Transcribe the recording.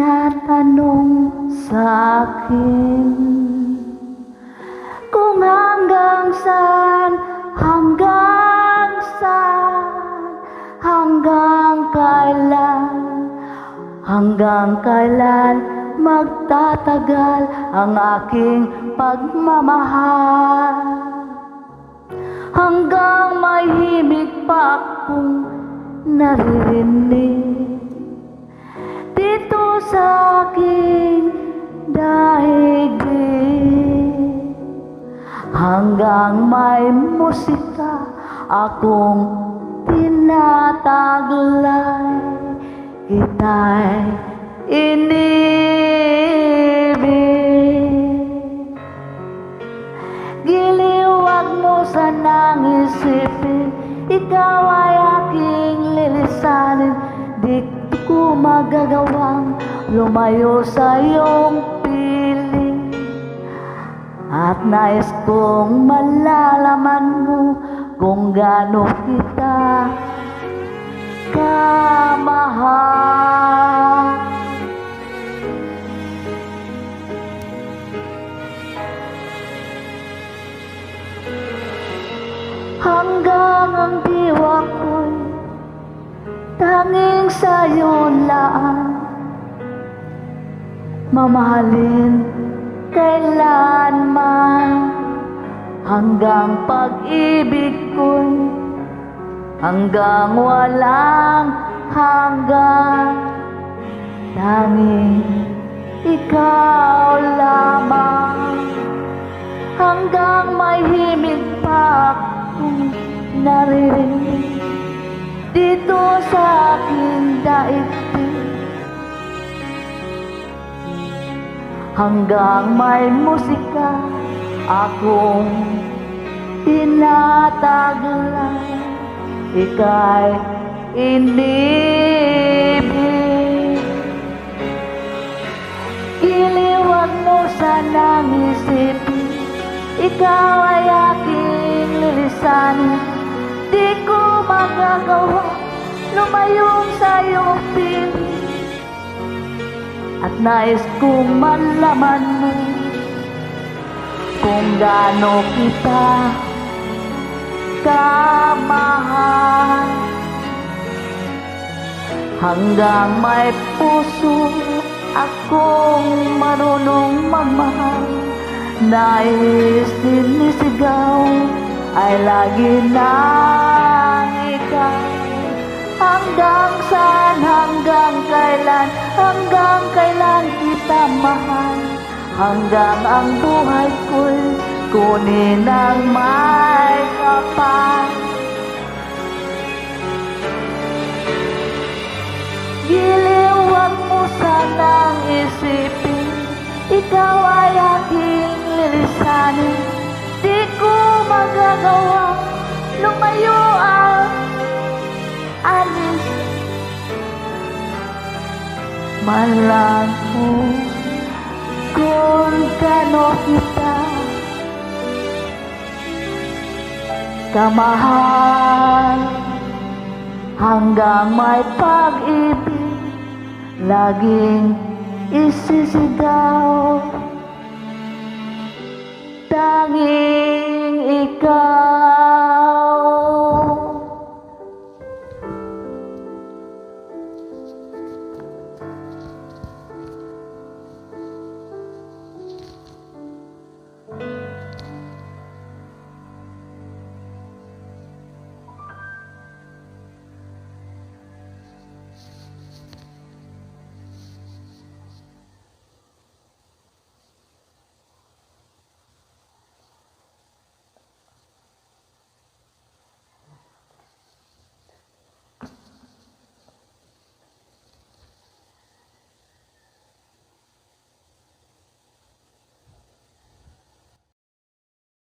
tinatanong sa akin kung hanggang saan, hanggang kailan magtatagal ang aking pagmamahal. Hanggang may himig pa akong naririnig dito sa aking daigdig. Hanggang may musika akong tinataglay, kita'y inibig. Giliwag mo sanang isipin, ikaw ay aking lilisanin. Di ko magagawang lumayo sa iyong piling, at nais kong malalaman mo kung gaano kita kamahal. Hanggang ang diwa ko'y tanging sa'yo lang mamahalin kailanman. Hanggang pag-ibig ko'y hanggang walang hanggan, tanging ikaw lamang. Hanggang may himig pa akong naririnig dito sa aking daigdig. Hanggang may musika akong tinataglay, ika'y inibig. Iliwag mo sanang isipin, ikaw ay aking lilisanin. Di ko magagawa lumayong sa iyong piling, at nais kong malaman mo kung gaano kita kamahal. Hanggang may puso akong marunong magmahal, nais sinisigaw ay lagi nang ikaw. Hanggang saan, hanggang kailan kita mahal. Hanggang ang buhay ko'y kunin ang may kapal. Giliwag mo sanang isipin, ikaw ay aking lilisanin. Di ko magagawa lumayo ang alis man lang ko kung gaano kita kamahal. Hanggang may pag-ibig laging isisigaw, tanging ikaw